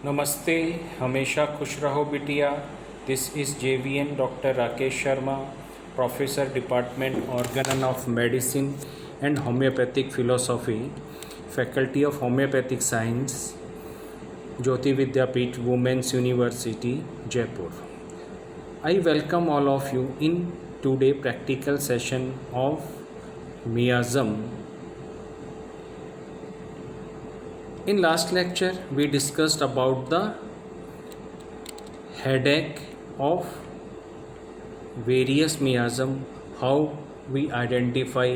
नमस्ते, हमेशा खुश रहो बिटिया। This is JVN doctor Rakesh Sharma, professor department organ of medicine and homoeopathic philosophy, faculty of homoeopathic science, Jyoti Vidyapeeth women's university Jaipur. I welcome all of you in today practical session of miasm. In last lecture we discussed about the headache of various miasm, how we identify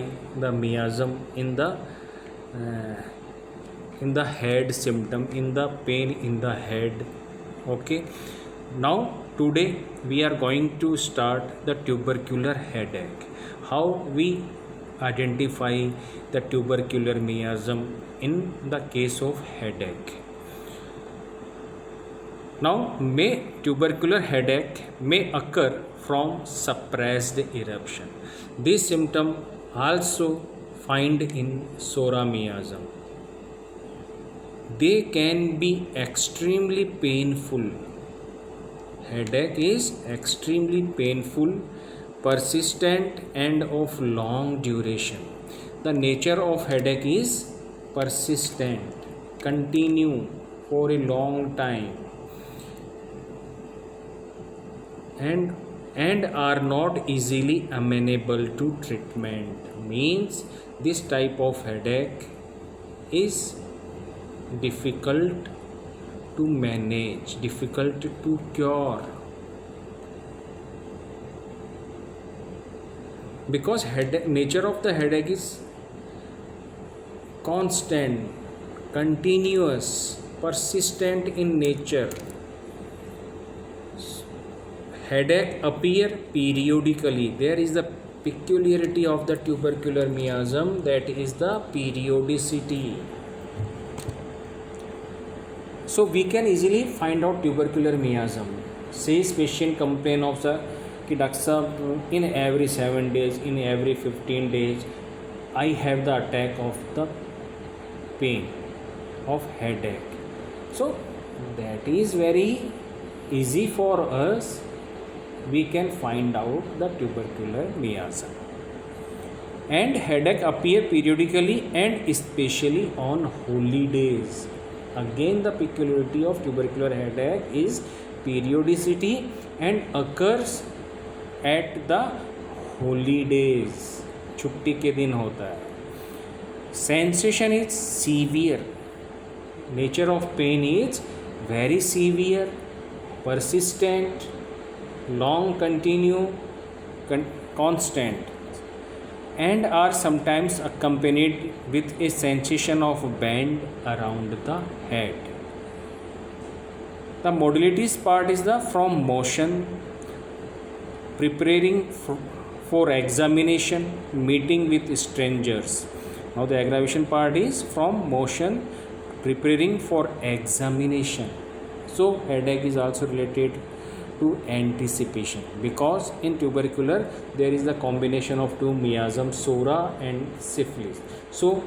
the miasm in the head symptom, in the pain in the head. Okay, now today we are going to start the tubercular headache, how we identify the tubercular miasm in the case of headache. Now, tubercular headache may occur from suppressed eruption. This symptom also find in psora miasm. They can be extremely painful. Headache is extremely painful, persistent and of long duration. The nature of headache is persistent, continue for a long time, and are not easily amenable to treatment. Means this type of headache is difficult to manage, difficult to cure, because nature of the headache is constant, continuous, persistent in nature. Headache appear periodically. There is the peculiarity of the tubercular miasm, that is the periodicity. So we can easily find out tubercular miasm. Says patient complain of the कि doctor साहब in every 7 days, in every 15 days I have the attack of the pain of headache. So that is very easy for us. We can find out the tubercular miasm. And headache appear periodically and especially on holy days. Again, the peculiarity of tubercular headache is periodicity and occurs at the holy days. छुट्टी के दिन होता है. Sensation is severe. Nature of pain is very severe, persistent, long continue, constant, and are sometimes accompanied with a sensation of bend around the head. The modalities part is the from motion, preparing for examination, meeting with strangers. Now the aggravation part is from motion, preparing for examination. So headache is also related to anticipation, because in tubercular there is the combination of two miasm, psora and syphilis. So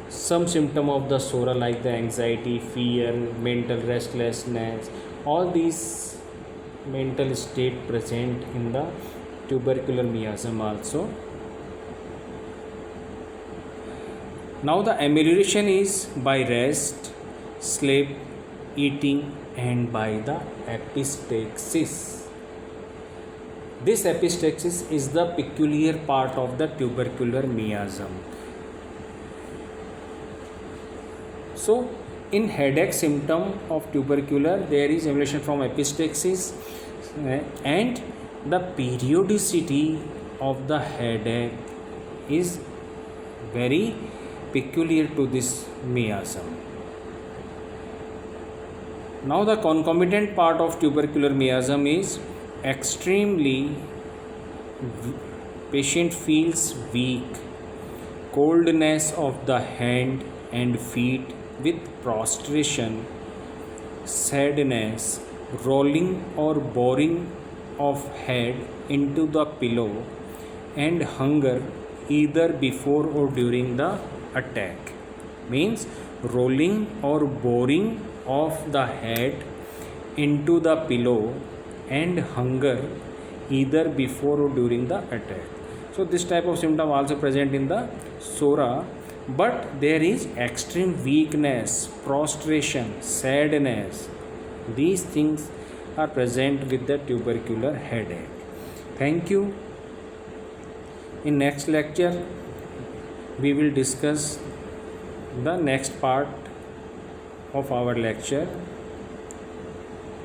some symptom of the psora like the anxiety, fear, mental restlessness, all these mental state present in the tubercular miasm also. Now the amelioration is by rest, sleep, eating and by the epistaxis. This epistaxis is the peculiar part of the tubercular miasm. So in headache symptom of tubercular there is amelioration from epistaxis, and the periodicity of the headache is very peculiar to this miasm. Now the concomitant part of tubercular miasm is extremely patient feels weak, coldness of the hand and feet with prostration, sadness, rolling or boring of head into the pillow, and hunger either before or during the attack. Means rolling or boring of the head into the pillow and hunger either before or during the attack. So this type of symptom also present in the SORA, but there is extreme weakness, prostration, sadness. These things are present with the tubercular headache. Thank you. In next lecture, we will discuss the next part of our lecture.